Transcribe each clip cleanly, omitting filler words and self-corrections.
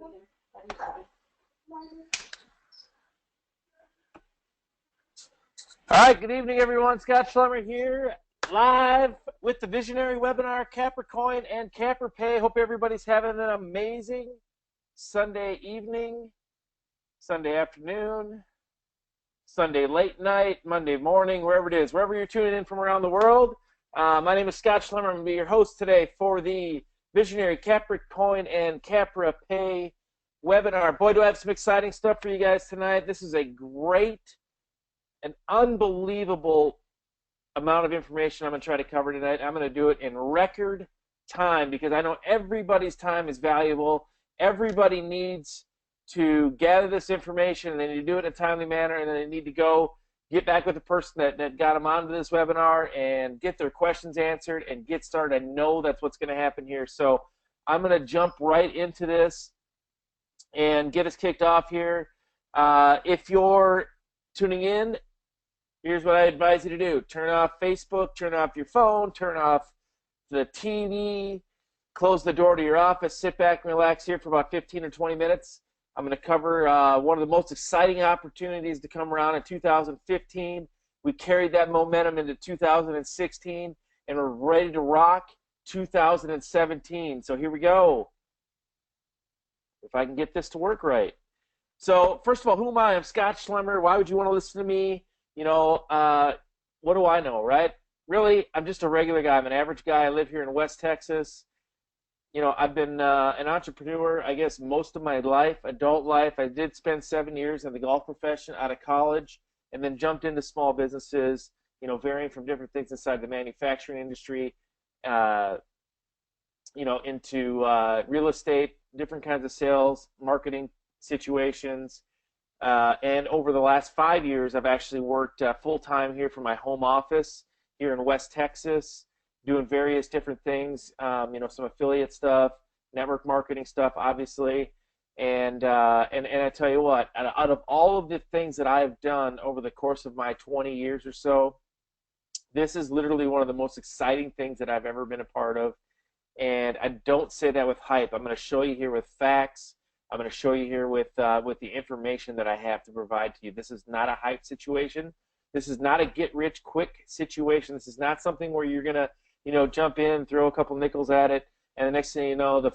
All right, good evening, everyone. Scott Schlemmer here, live with the Visionary webinar, Capricorn and Capra. Hope everybody's having an amazing Sunday evening, Sunday afternoon, Sunday late night, Monday morning, wherever it is, wherever you're tuning in from around the world. My name is Scott Schlemmer. I'm going to be your host today for the Visionary Capricorn and Capra webinar. Boy, do I have some exciting stuff for you guys tonight. This is an unbelievable amount of information I'm going to try to cover tonight. I'm going to do it in record time because I know everybody's time is valuable. Everybody needs to gather this information, and they need to do it in a timely manner, and then they need to go get back with the person that got them onto this webinar and get their questions answered and get started. I know that's what's going to happen here. So I'm going to jump right into this and get us kicked off here. If you're tuning in, here's what I advise you to do. Turn off Facebook, turn off your phone, turn off the TV, close the door to your office, sit back and relax here for about 15 or 20 minutes. I'm going to cover one of the most exciting opportunities to come around in 2015. We carried that momentum into 2016, and we're ready to rock 2017. So here we go. If I can get this to work right. So first of all, who am I? I'm Scott Schlemmer. Why would you want to listen to me? You know, what do I know, right? Really, I'm just a regular guy. I'm an average guy. I live here in West Texas. You know, I've been an entrepreneur, I guess, most of my life, adult life. I did spend 7 years in the golf profession out of college and then jumped into small businesses, you know, varying from different things inside the manufacturing industry, you know, into real estate, different kinds of sales, marketing situations. And over the last 5 years, I've actually worked full-time here from my home office here in West Texas, doing various different things, you know, some affiliate stuff, network marketing stuff, obviously. And I tell you what, out of all of the things that I've done over the course of my 20 years or so, this is literally one of the most exciting things that I've ever been a part of. And I don't say that with hype. I'm going to show you here with facts. I'm going to show you here with the information that I have to provide to you. This is not a hype situation. This is not a get-rich-quick situation. This is not something where you're going to, you know, jump in, throw a couple nickels at it, and the next thing you know, the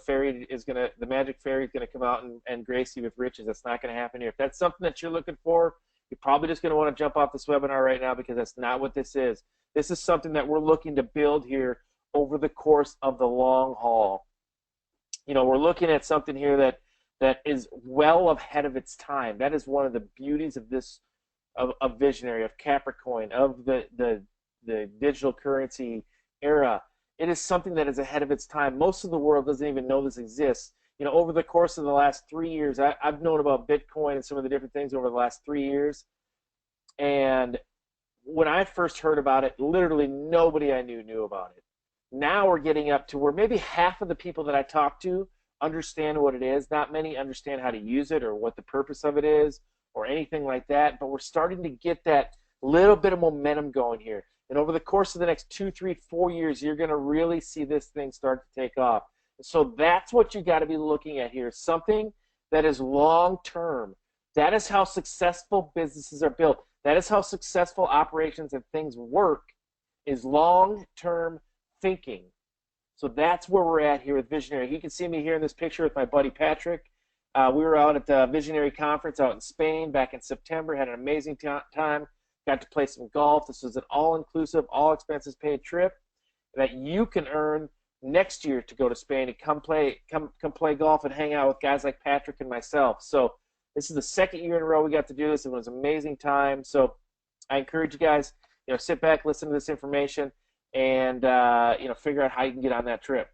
magic fairy is going to come out and grace you with riches. That's not going to happen here. If that's something that you're looking for, you're probably just going to want to jump off this webinar right now because that's not what this is. This is something that we're looking to build here over the course of the long haul. You know, we're looking at something here that is well ahead of its time. That is one of the beauties of this, of Visionary, of Capricorn, of the digital currency era. It is something that is ahead of its time. Most of the world doesn't even know this exists. You know, over the course of the last 3 years, I've known about Bitcoin and some of the different things over the last 3 years. And when I first heard about it, literally nobody I knew about it. Now we're getting up to where maybe half of the people that I talk to understand what it is. Not many understand how to use it or what the purpose of it is or anything like that, but we're starting to get that little bit of momentum going here. And over the course of the next 2, 3, 4 years, you're going to really see this thing start to take off. So that's what you got to be looking at here, something that is long-term. That is how successful businesses are built. That is how successful operations and things work, is long-term thinking. So that's where we're at here with Visionary. You can see me here in this picture with my buddy Patrick. We were out at the Visionary Conference out in Spain back in September, had an amazing time, got to play some golf. This was an all-inclusive, all-expenses-paid trip that you can earn next year to go to Spain and come play golf and hang out with guys like Patrick and myself. So this is the second year in a row we got to do this. It was an amazing time. So I encourage you guys, you know, sit back, listen to this information, and you know, figure out how you can get on that trip.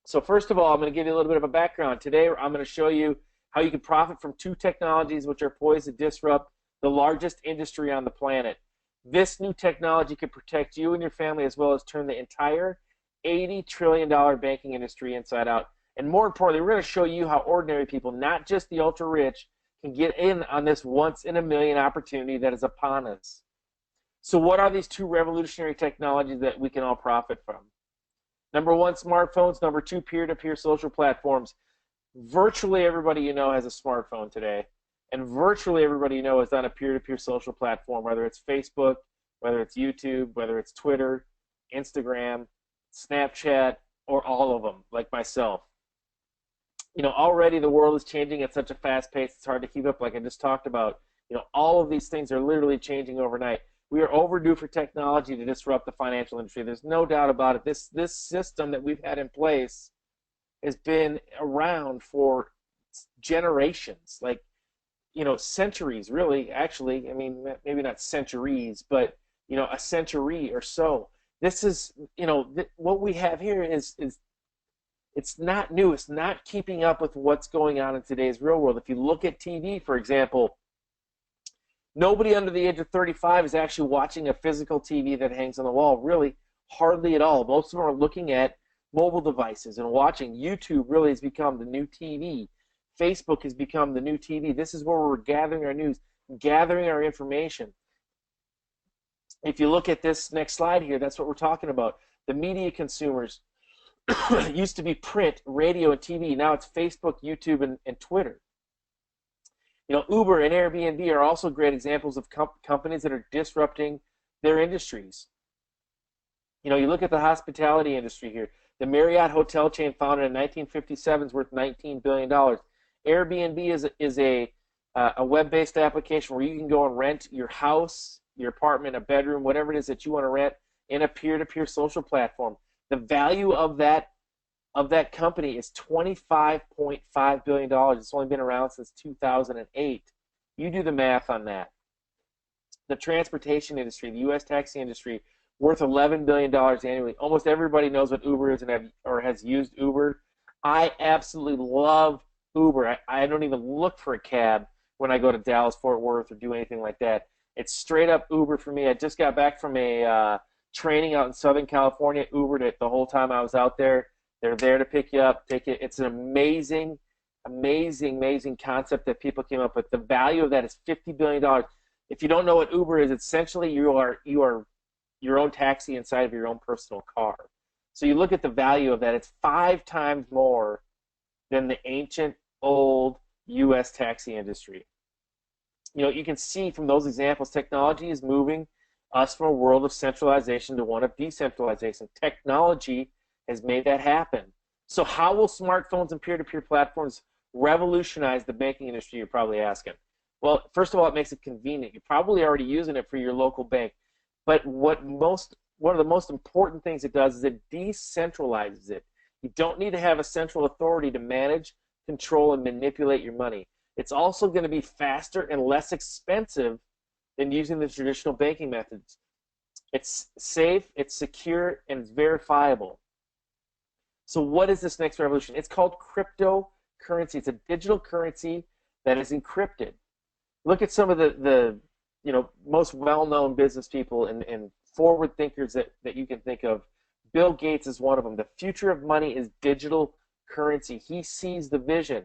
So first of all, I'm going to give you a little bit of a background. Today I'm going to show you how you can profit from 2 technologies which are poised to disrupt the largest industry on the planet. This new technology can protect you and your family as well as turn the entire $80 trillion banking industry inside out. And more importantly, we're going to show you how ordinary people, not just the ultra-rich, can get in on this once-in-a-million opportunity that is upon us. So what are these 2 revolutionary technologies that we can all profit from? Number 1, smartphones. Number 2, peer-to-peer social platforms. Virtually everybody you know has a smartphone today, and virtually everybody you know is on a peer-to-peer social platform, whether it's Facebook, whether it's YouTube, whether it's Twitter, Instagram, Snapchat, or all of them, like myself. Already the world is changing at such a fast pace, it's hard to keep up, like I just talked about. All of these things are literally changing overnight. We are overdue for technology to disrupt the financial industry. There's no doubt about it. This system that we've had in place has been around for generations, like, centuries, really, actually. I mean, maybe not centuries, but, a century or so. This is, what we have here is it's not new. It's not keeping up with what's going on in today's real world. If you look at TV, for example, nobody under the age of 35 is actually watching a physical TV that hangs on the wall, really, hardly at all. Most of them are looking at mobile devices and watching. YouTube really has become the new TV. Facebook has become the new TV. This is where we're gathering our news, gathering our information. If you look at this next slide here, that's what we're talking about. The media consumers used to be print, radio, and TV. Now it's Facebook, YouTube, and Twitter. Uber and Airbnb are also great examples of companies that are disrupting their industries. You look at the hospitality industry here. The Marriott hotel chain, founded in 1957, is worth $19 billion. Airbnb is a web-based application where you can go and rent your house, your apartment, a bedroom, whatever it is that you want to rent, in a peer-to-peer social platform. The value of that company is $25.5 billion. It's only been around since 2008. You do the math on that. The transportation industry, the U.S. taxi industry, worth $11 billion annually. Almost everybody knows what Uber is or has used Uber. I absolutely love Uber. I don't even look for a cab when I go to Dallas, Fort Worth, or do anything like that. It's straight up Uber for me. I just got back from a training out in Southern California. Ubered it the whole time I was out there. They're there to pick you up, take it. It's an amazing, amazing, amazing concept that people came up with. The value of that is $50 billion. If you don't know what Uber is, essentially you are your own taxi inside of your own personal car. So you look at the value of that. It's 5 times more than the ancient, old U.S. taxi industry. You can see from those examples, technology is moving us from a world of centralization to one of decentralization. Technology has made that happen. So how will smartphones and peer-to-peer platforms revolutionize the banking industry, you're probably asking? Well, first of all, it makes it convenient. You're probably already using it for your local bank. But one of the most important things it does is it decentralizes it. You don't need to have a central authority to manage, control, and manipulate your money. It's also going to be faster and less expensive than using the traditional banking methods. It's safe, it's secure, and it's verifiable. So what is this next revolution? It's called cryptocurrency. It's a digital currency that is encrypted. Look at some of the most well-known business people and forward thinkers that you can think of. Bill Gates is one of them. The future of money is digital currency. He sees the vision.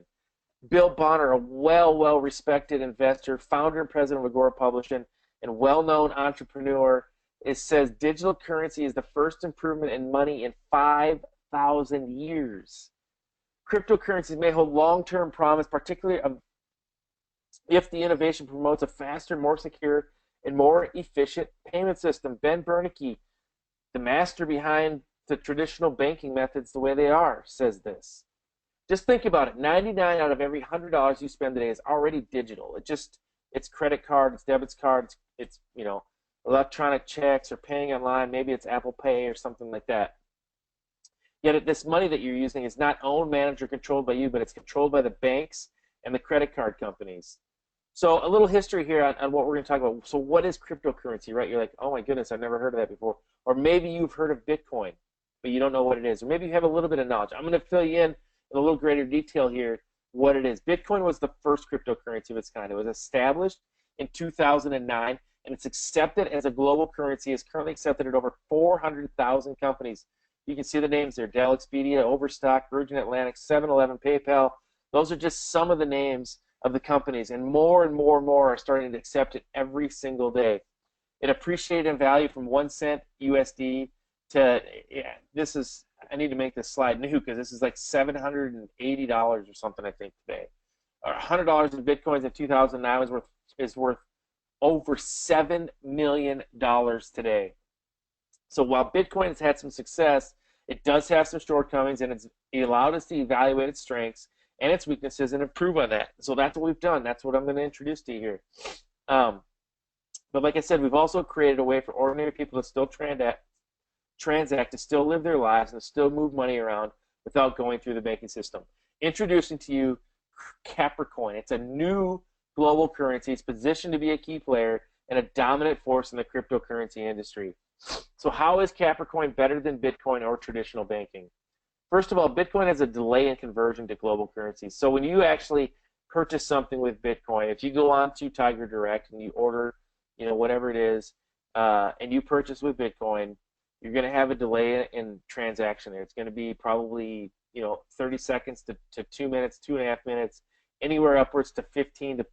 Bill Bonner, a well-respected investor, founder and president of Agora Publishing, and well-known entrepreneur, says digital currency is the first improvement in money in 5,000 years. Cryptocurrencies may hold long-term promise, particularly if the innovation promotes a faster, more secure, and more efficient payment system. Ben Bernanke, the master behind the traditional banking methods the way they are, says this. Just think about it. 99 out of every $100 you spend today is already digital. It's credit card, it's debit card, it's electronic checks or paying online. Maybe it's Apple Pay or something like that. Yet this money that you're using is not owned, managed, or controlled by you, but it's controlled by the banks and the credit card companies. So a little history here on what we're going to talk about. So what is cryptocurrency, right? You're like, oh my goodness, I've never heard of that before. Or maybe you've heard of Bitcoin, but you don't know what it is. Or maybe you have a little bit of knowledge. I'm going to fill you in a little greater detail here what it is. Bitcoin was the first cryptocurrency of its kind. It was established in 2009, and it's accepted as a global currency. It's currently accepted at over 400,000 companies. You can see the names there: Dell, Expedia, Overstock, Virgin Atlantic, 7-Eleven, PayPal. Those are just some of the names of the companies, and more are starting to accept it every single day. It appreciated in value from 1 cent USD to, this is I need to make this slide new because this is like $780 or something, I think, today. Or $100 in Bitcoins in 2009 is worth over $7 million today. So while Bitcoin has had some success, it does have some shortcomings, and it allowed us to evaluate its strengths and its weaknesses and improve on that. So that's what we've done. That's what I'm going to introduce to you here. But like I said, we've also created a way for ordinary people to still transact, to still live their lives, and to still move money around without going through the banking system. Introducing to you Capricorn. It's a new global currency. It's positioned to be a key player and a dominant force in the cryptocurrency industry. So how is Capricorn better than Bitcoin or traditional banking? First of all, Bitcoin has a delay in conversion to global currencies. So when you actually purchase something with Bitcoin, if you go on to Tiger Direct and you order, whatever it is, and you purchase with Bitcoin, you're going to have a delay in transaction there. It's going to be probably 30 seconds to 2 minutes, 2.5 minutes, anywhere upwards to 15 to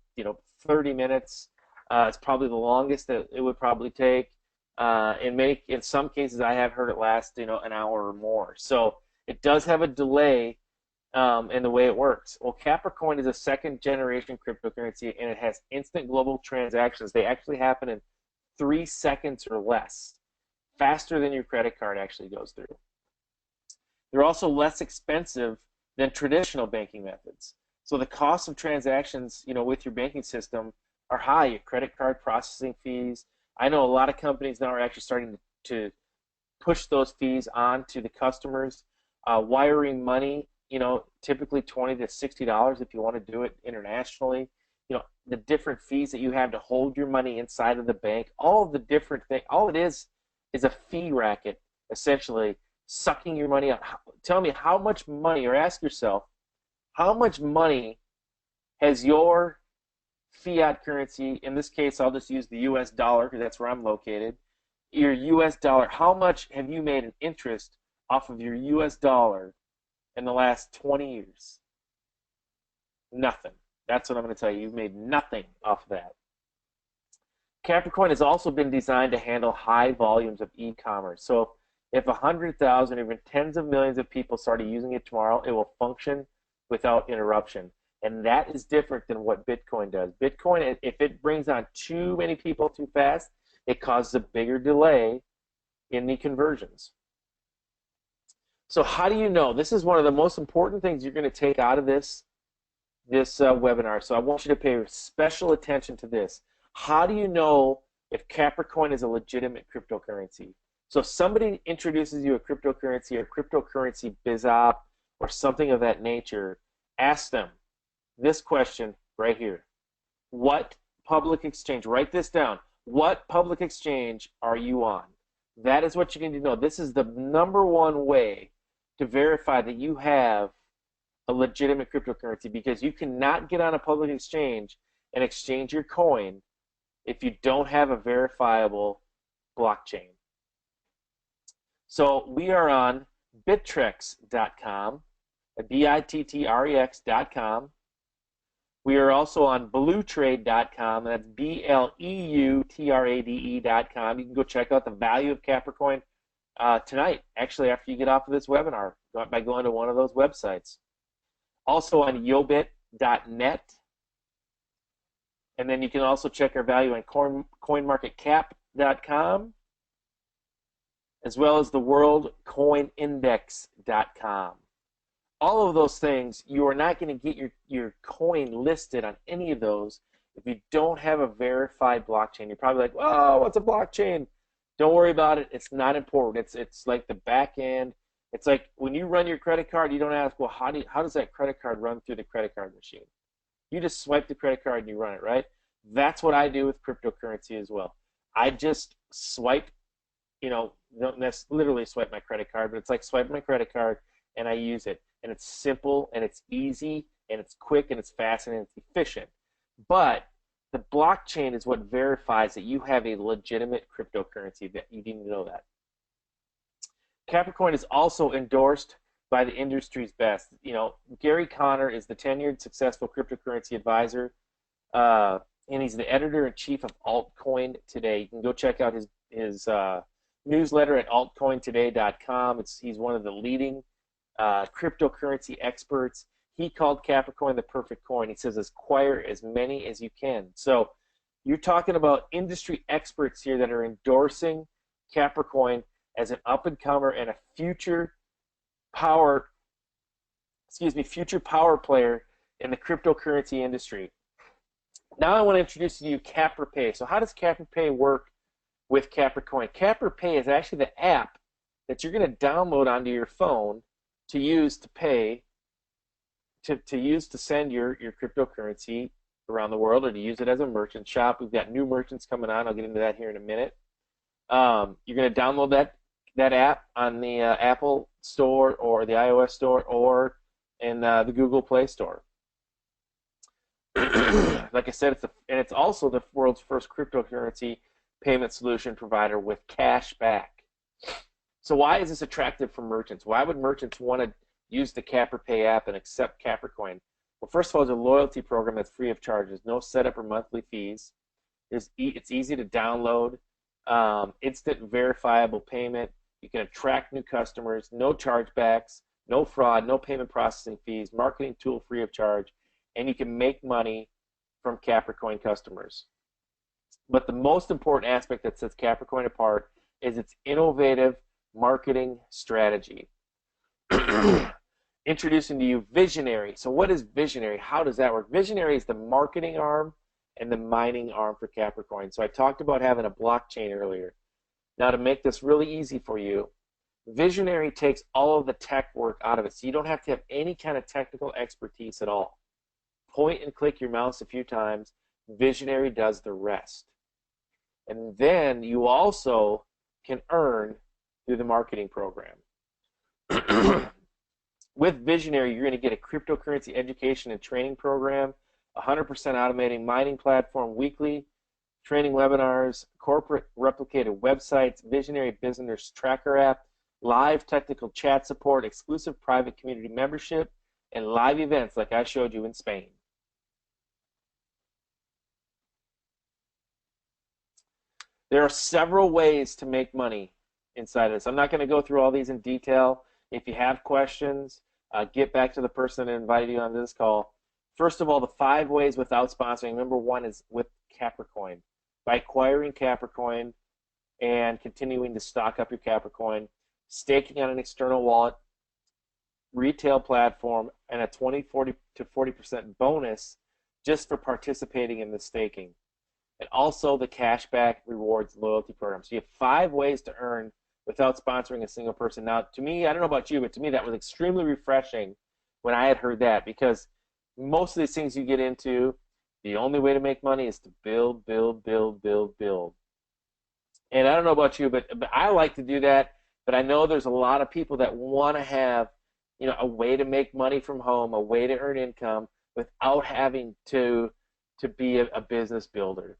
30 minutes. It's probably the longest that it would probably take. In some cases, I have heard it last an hour or more. So it does have a delay in the way it works. Well, Capricorn is a second-generation cryptocurrency, and it has instant global transactions. They actually happen in 3 seconds or less, faster than your credit card actually goes through. They're also less expensive than traditional banking methods. So the cost of transactions, with your banking system are high. Your credit card processing fees. I know a lot of companies now are actually starting to push those fees on to the customers. Wiring money, typically $20 to $60 if you want to do it internationally. The different fees that you have to hold your money inside of the bank, all of the different things, all it is a fee racket, essentially, sucking your money out. Tell me how much money, or ask yourself, how much money has your fiat currency, in this case I'll just use the US dollar because that's where I'm located, your US dollar, how much have you made in interest off of your US dollar in the last 20 years? Nothing. That's what I'm going to tell you. You've made nothing off of that. Capricorn has also been designed to handle high volumes of e-commerce. So if 100,000 or even tens of millions of people started using it tomorrow, it will function without interruption. And that is different than what Bitcoin does. Bitcoin, if it brings on too many people too fast, it causes a bigger delay in the conversions. So how do you know? This is one of the most important things you're going to take out of this webinar. So I want you to pay special attention to this. How do you know if Capricorn is a legitimate cryptocurrency? So if somebody introduces you a cryptocurrency or cryptocurrency BizOp or something of that nature, ask them this question right here. What public exchange, write this down, what public exchange are you on? That is what you need to know. This is the #1 way to verify that you have a legitimate cryptocurrency, because you cannot get on a public exchange and exchange your coin if you don't have a verifiable blockchain. So we are on Bittrex.com, Bittrex.com. We are also on Bluetrade.com, and that's Bleutrade.com. You can go check out the value of Capricorn tonight, actually, after you get off of this webinar, by going to one of those websites. Also on Yobit.net. And then you can also check our value on CoinMarketCap.com, as well as the WorldCoinIndex.com. All of those things, you are not going to get your coin listed on any of those if you don't have a verified blockchain. You're probably like, oh, what's a blockchain? Don't worry about it. It's not important. It's like the back end. It's like when you run your credit card, you don't ask, well, how does that credit card run through the credit card machine? You just swipe the credit card and you run it, right? That's what I do with cryptocurrency as well. I just swipe, don't literally swipe my credit card, but it's like swiping my credit card and I use it. And it's simple and it's easy and it's quick and it's fast and it's efficient. But the blockchain is what verifies that you have a legitimate cryptocurrency. That you need to know that. Capricorn is also endorsed by the industry's best. Gary Conner is the tenured successful cryptocurrency advisor, and he's the editor-in-chief of Altcoin Today. You can go check out his newsletter at altcointoday.com. He's one of the leading cryptocurrency experts. He called Capricorn the perfect coin. He says acquire as many as you can. So you're talking about industry experts here that are endorsing Capricorn as an up-and-comer and a future power player in the cryptocurrency industry. Now I want to introduce to you CapriPay. So how does CapriPay work with Capricorn? CapriPay is actually the app that you're going to download onto your phone to use to pay, to use to send your cryptocurrency around the world, or to use it as a merchant shop. We've got new merchants coming on. I'll get into that here in a minute. You're going to download that app on the Apple Store or the iOS Store or in the Google Play Store. Like I said, it's also the world's first cryptocurrency payment solution provider with cash back. So why is this attractive for merchants? Why would merchants want to use the CapriPay app and accept Capricorn? Well, first of all, it's a loyalty program that's free of charges, no setup or monthly fees. It's easy to download, instant verifiable payment. You can attract new customers, no chargebacks, no fraud, no payment processing fees, marketing tool free of charge, and you can make money from Capricorn customers. But the most important aspect that sets Capricorn apart is its innovative marketing strategy. Introducing to you VIZIONARY. So what is VIZIONARY? How does that work? VIZIONARY is the marketing arm and the mining arm for Capricorn. So I talked about having a blockchain earlier. Now to make this really easy for you, VIZIONARY takes all of the tech work out of it. So you don't have to have any kind of technical expertise at all. Point and click your mouse a few times. VIZIONARY does the rest. And then you also can earn through the marketing program. With VIZIONARY, you're going to get a cryptocurrency education and training program, 100% automating mining platform weekly, training webinars, corporate replicated websites, VIZIONARY business tracker app, live technical chat support, exclusive private community membership, and live events like I showed you in Spain. There are several ways to make money inside of this. I'm not going to go through all these in detail. If you have questions, get back to the person that invited you on this call. First of all, the 5 ways without sponsoring. Number 1 is with Capricorn. By acquiring Capricorn and continuing to stock up your Capricorn, staking on an external wallet, retail platform, and a 20, 40 to 40% bonus just for participating in the staking. And also the cashback rewards loyalty program. So you have 5 ways to earn without sponsoring a single person. Now, to me, I don't know about you, but to me that was extremely refreshing when I had heard that, because most of these things you get into, the only way to make money is to build, build, build, build, build. And I don't know about you, but I like to do that, but I know there's a lot of people that want to have, you know, a way to make money from home, a way to earn income without having to be a business builder.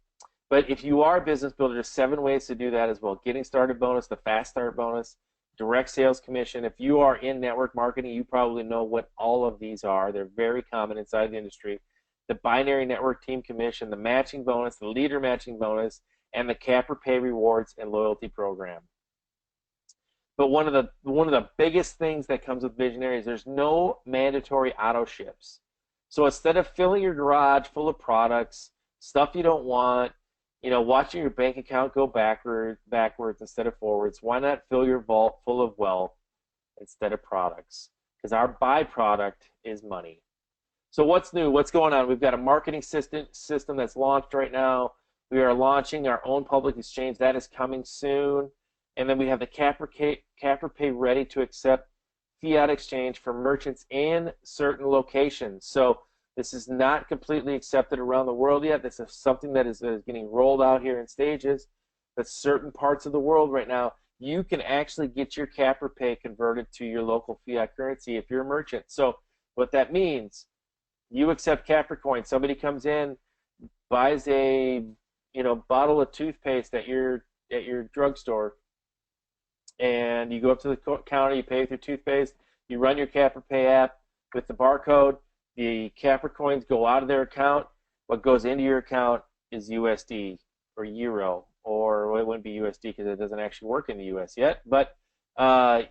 But if you are a business builder, there's 7 ways to do that as well. Getting started bonus, the fast start bonus, direct sales commission. If you are in network marketing, you probably know what all of these are. They're very common inside the industry. The binary network team commission, the matching bonus, the leader matching bonus, and the CapriPay rewards and loyalty program. But one of the biggest things that comes with VIZIONARY is there's no mandatory auto ships. So instead of filling your garage full of products, stuff you don't want, you know, watching your bank account go backwards instead of forwards, why not fill your vault full of wealth instead of products? Because our byproduct is money. So what's new? What's going on? We've got a marketing system that's launched right now. We are launching our own public exchange. That is coming soon. And then we have the CapriPay ready to accept fiat exchange for merchants in certain locations. So this is not completely accepted around the world yet. This is something that is getting rolled out here in stages. But certain parts of the world right now, you can actually get your CapriPay converted to your local fiat currency if you're a merchant. So what that means, you accept Capricorn. Somebody comes in, buys a bottle of toothpaste at your drugstore, and you go up to the counter, you pay with your toothpaste, you run your CapriPay app with the barcode. The Capricorns go out of their account. What goes into your account is USD or Euro or well, it wouldn't be USD because it doesn't actually work in the US yet. But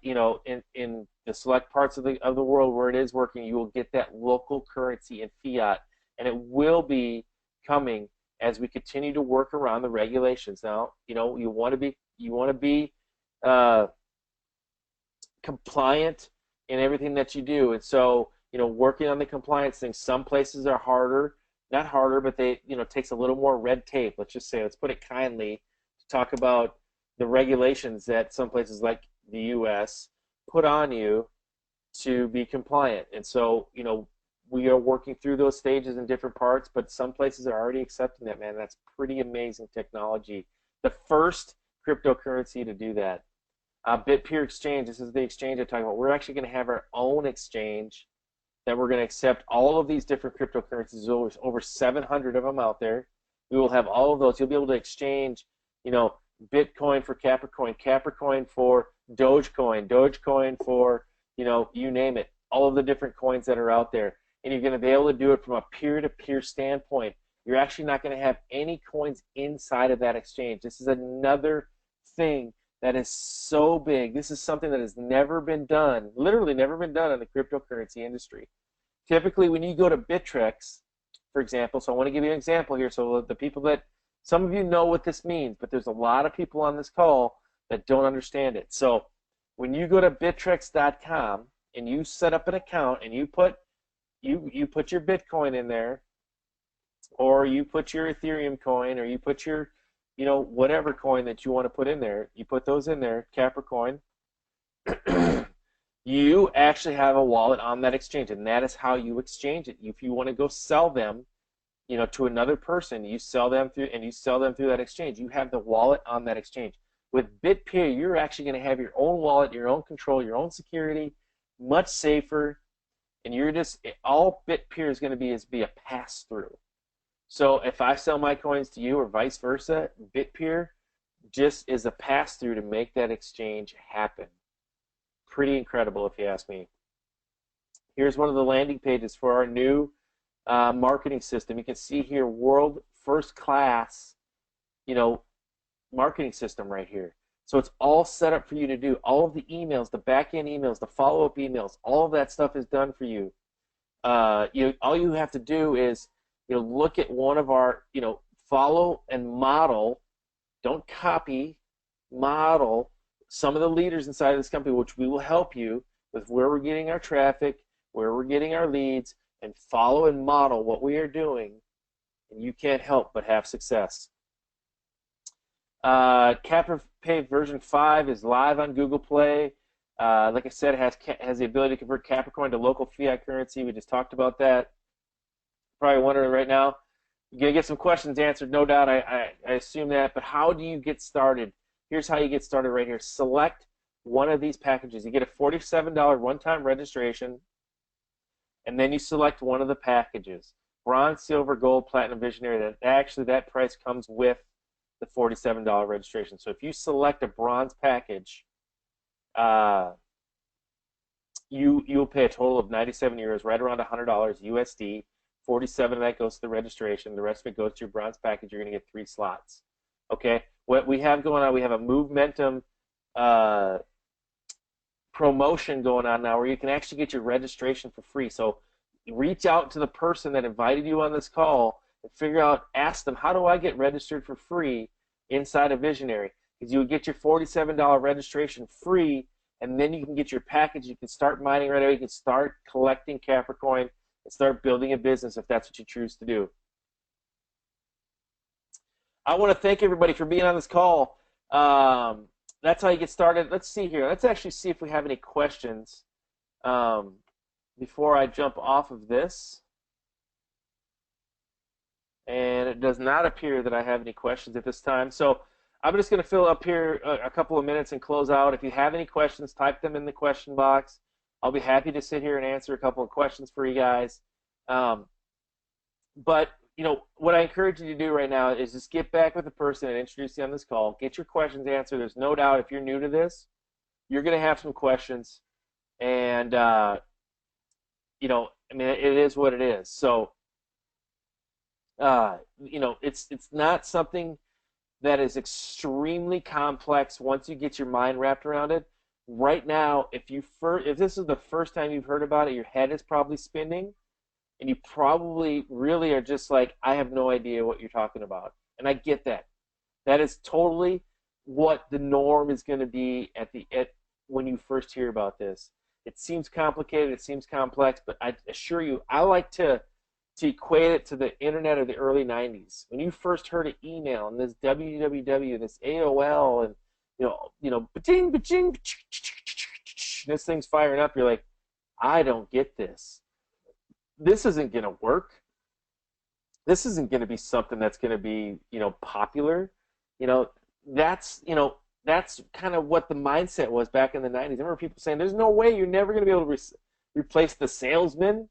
you know, in the select parts of the world where it is working, you will get that local currency in fiat, and it will be coming as we continue to work around the regulations. Now, you know, you want to be uh, compliant in everything that you do, and so you know, working on the compliance thing. Some places are harder, not harder, but they, you know, takes a little more red tape. Let's just say, let's put it kindly, to talk about the regulations that some places like the U.S. put on you to be compliant. And so, you know, we are working through those stages in different parts, but some places are already accepting that, man. That's pretty amazing technology. The first cryptocurrency to do that. BitPeer Exchange, this is the exchange I'm talking about. We're actually going to have our own exchange that we're going to accept all of these different cryptocurrencies. There's over 700 of them out there. We will have all of those. You'll be able to exchange, you know, Bitcoin for Capricorn, Capricorn for Dogecoin, Dogecoin for, you know, you name it, all of the different coins that are out there. And you're going to be able to do it from a peer-to-peer standpoint. You're actually not going to have any coins inside of that exchange. This is another thing that is so big. This is something that has never been done, literally never been done in the cryptocurrency industry. Typically, when you go to Bittrex, for example, so I want to give you an example here so the people that, some of you know what this means, but there's a lot of people on this call that don't understand it. So when you go to Bittrex.com and you set up an account and you put your Bitcoin in there, or you put your Ethereum coin, or you put your, you know, whatever coin that you want to put in there, you put those in there, Capricorn, you actually have a wallet on that exchange, and that is how you exchange it. If you want to go sell them, you know, to another person, you sell them through that exchange. You have the wallet on that exchange. With BitPeer, you're actually going to have your own wallet, your own control, your own security, much safer, and you're just, all BitPeer is going to be a pass-through. So if I sell my coins to you or vice versa, BitPeer just is a pass-through to make that exchange happen. Pretty incredible, if you ask me. Here's one of the landing pages for our new marketing system. You can see here, world first class, you know, marketing system right here. So it's all set up for you to do. All of the emails, the back-end emails, the follow-up emails, all of that stuff is done for you. All you have to do is, you know, look at one of our, you know, follow and model, don't copy, model some of the leaders inside of this company, which we will help you with where we're getting our traffic, where we're getting our leads, and follow and model what we are doing, and you can't help but have success. CapRPay version 5 is live on Google Play. Like I said, it has the ability to convert Capricorn to local fiat currency. We just talked about that. Probably wondering right now, you're going to get some questions answered, no doubt. I assume that. But how do you get started? Here's how you get started right here. Select one of these packages. You get a $47 one-time registration, and then you select one of the packages. Bronze, silver, gold, platinum, visionary. That price comes with the $47 registration. So if you select a bronze package, you'll pay a total of 97 euros, right around $100 USD. 47 of that goes to the registration. The rest of it goes to your bronze package. You're going to get 3 slots. Okay. What we have going on, we have a Momentum promotion going on now where you can actually get your registration for free. So reach out to the person that invited you on this call and ask them, how do I get registered for free inside of Visionary? Because you would get your $47 registration free, and then you can get your package. You can start mining right away. You can start collecting Capricorn and start building a business if that's what you choose to do. I want to thank everybody for being on this call. That's how you get started. Let's see here. Let's actually see if we have any questions before I jump off of this. And it does not appear that I have any questions at this time. So I'm just going to fill up here a couple of minutes and close out. If you have any questions, type them in the question box. I'll be happy to sit here and answer a couple of questions for you guys. But, you know, what I encourage you to do right now is just get back with the person and introduce you on this call. Get your questions answered. There's no doubt if you're new to this, you're going to have some questions. And, you know, I mean, it is what it is. So, you know, it's not something that is extremely complex once you get your mind wrapped around it. Right now, if this is the first time you've heard about it, your head is probably spinning, and you probably really are just like, I have no idea what you're talking about. And I get that. That is totally what the norm is going to be when you first hear about this. It seems complicated, it seems complex, but I assure you, I like to equate it to the internet of the early 90s. When you first heard of email and this www, this AOL, and ba-ching, ba-ching, this thing's firing up, you're like, I don't get this. This isn't going to work. This isn't going to be something that's going to be, popular. That's kind of what the mindset was back in the 90s. I remember people saying, there's no way, you're never going to be able to replace the salesman.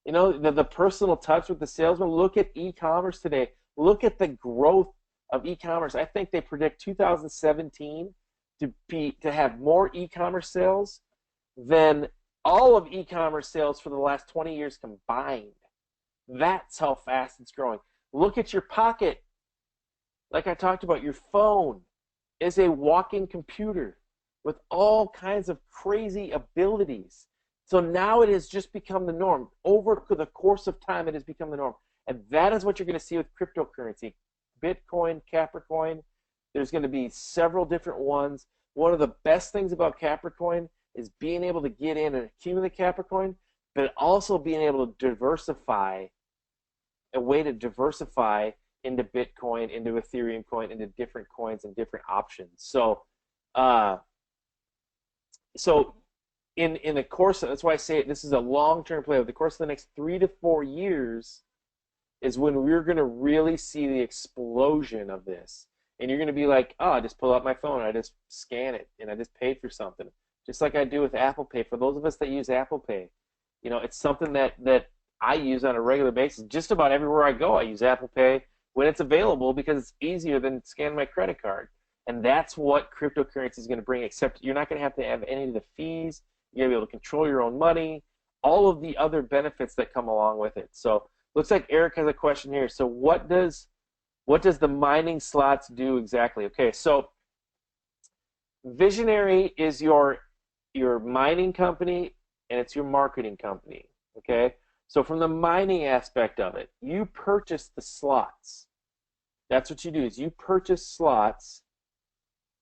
The personal touch with the salesman. Look at e-commerce today. Look at the growth of e-commerce. I think they predict 2017 to have more e-commerce sales than all of e-commerce sales for the last 20 years combined. That's how fast it's growing. Look at your pocket. Like I talked about, your phone is a walking computer with all kinds of crazy abilities. So now it has just become the norm. Over the course of time, it has become the norm. And that is what you're going to see with cryptocurrency. Bitcoin, Capricorn, there's going to be several different ones. One of the best things about Capricorn is being able to get in and accumulate Capricorn, but also being able to diversify, a way to diversify into Bitcoin, into Ethereum coin, into different coins and different options. So in the course, that's why I say this is a long-term play. Over the course of the next 3 to 4 years is when we're going to really see the explosion of this. And you're going to be like, oh, I just pull out my phone, I just scan it, and I just paid for something. Just like I do with Apple Pay. For those of us that use Apple Pay, it's something that I use on a regular basis. Just about everywhere I go, I use Apple Pay when it's available because it's easier than scanning my credit card. And that's what cryptocurrency is going to bring, except you're not going to have any of the fees. You're going to be able to control your own money, all of the other benefits that come along with it. So looks like Eric has a question here. So what does the mining slots do exactly? Okay, so Visionary is your mining company and it's your marketing company. Okay, so from the mining aspect of it, you purchase the slots. That's what you do, is you purchase slots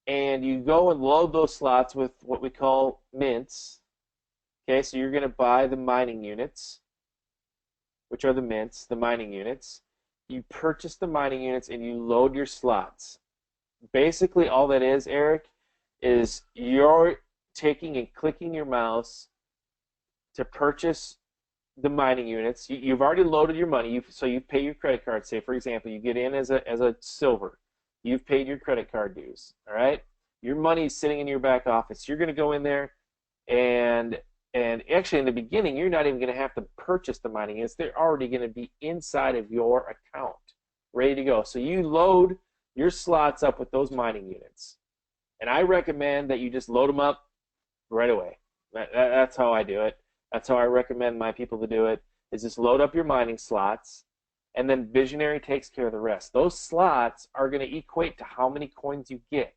and you go and load those slots with what we call mints. Okay, so you're going to buy the mining units, which are the mints, the mining units. You purchase the mining units and you load your slots. Basically all that is, Eric, is you're taking and clicking your mouse to purchase the mining units. You've already loaded your money, so you pay your credit card. Say, for example, you get in as a silver. You've paid your credit card dues, all right? Your money is sitting in your back office. You're going to go in there, and actually in the beginning, you're not even going to have to purchase the mining units. They're already going to be inside of your account, ready to go. So you load your slots up with those mining units. And I recommend that you just load them up right away. That's how I do it. That's how I recommend my people to do it, is just load up your mining slots, and then Visionary takes care of the rest. Those slots are going to equate to how many coins you get.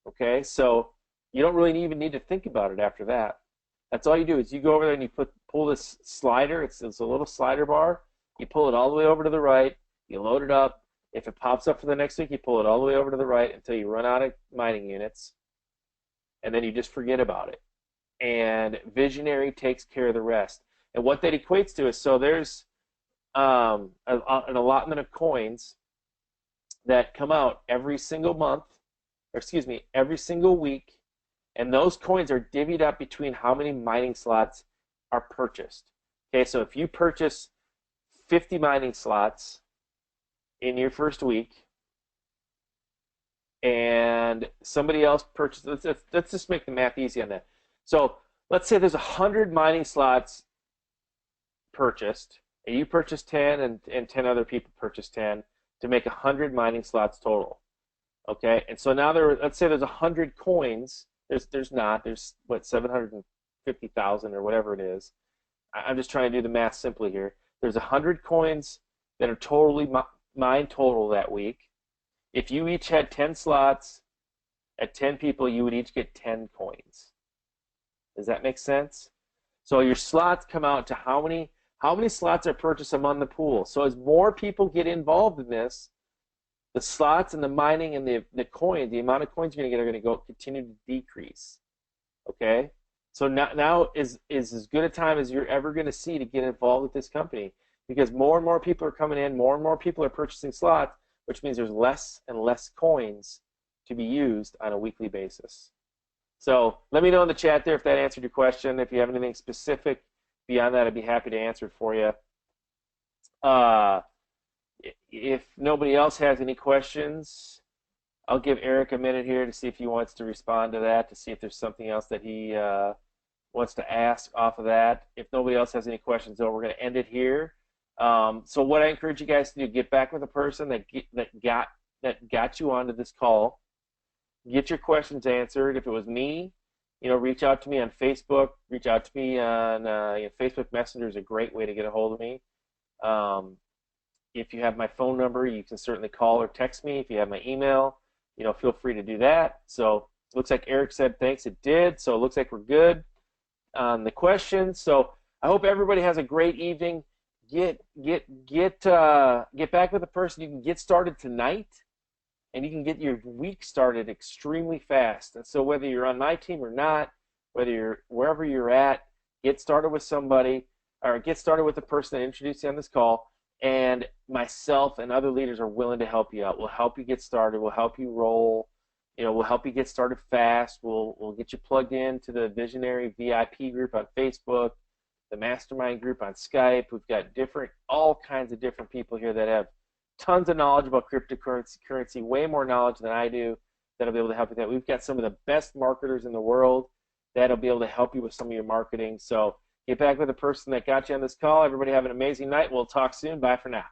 Okay, so you don't really even need to think about it after that. That's all you do, is you go over there and you pull this slider. It's a little slider bar. You pull it all the way over to the right. You load it up. If it pops up for the next week, you pull it all the way over to the right until you run out of mining units, and then you just forget about it. And Visionary takes care of the rest. And what that equates to is, so there's an allotment of coins that come out every single month, or excuse me, every single week, and those coins are divvied up between how many mining slots are purchased. Okay, so if you purchase 50 mining slots in your first week, and somebody else purchases, let's just make the math easy on that. So let's say there's 100 mining slots purchased, and you purchase 10, and 10 other people purchase 10 to make 100 mining slots total. Okay, and so now let's say there's 100 coins. There's what, 750,000 or whatever it is. I'm just trying to do the math simply here. There's 100 coins that are totally mined total that week, If you each had 10 slots at 10 people, you would each get 10 coins. Does that make sense? So your slots come out to how many slots are purchased among the pool. So as more people get involved in this, the slots and the mining and the coins, the amount of coins you're going to get are going to go continue to decrease. Okay? So now is as good a time as you're ever going to see to get involved with this company, because more and more people are coming in, more and more people are purchasing slots, which means there's less and less coins to be used on a weekly basis. So let me know in the chat there if that answered your question. If you have anything specific beyond that, I'd be happy to answer it for you. If nobody else has any questions, I'll give Eric a minute here to see if he wants to respond to that, to see if there's something else that he wants to ask off of that. If nobody else has any questions, though, we're going to end it here. So what I encourage you guys to do, get back with the person that got you onto this call. Get your questions answered. If it was me, reach out to me on Facebook. Reach out to me on Facebook Messenger is a great way to get a hold of me. If you have my phone number, you can certainly call or text me. If you have my email, feel free to do that. So it looks like Eric said thanks. It did. So it looks like we're good on the questions. So I hope everybody has a great evening. Get back with the person. You can get started tonight, and you can get your week started extremely fast. And so whether you're on my team or not, whether you're wherever you're at, get started with somebody, or get started with the person that introduced you on this call. And myself and other leaders are willing to help you out. We'll help you get started. We'll help you roll. We'll help you get started fast. We'll get you plugged in to the Visionary VIP group on Facebook, the Mastermind group on Skype. We've got all kinds of different people here that have tons of knowledge about cryptocurrency, way more knowledge than I do, that'll be able to help you with that. We've got some of the best marketers in the world that'll be able to help you with some of your marketing. So get back with the person that got you on this call. Everybody have an amazing night. We'll talk soon. Bye for now.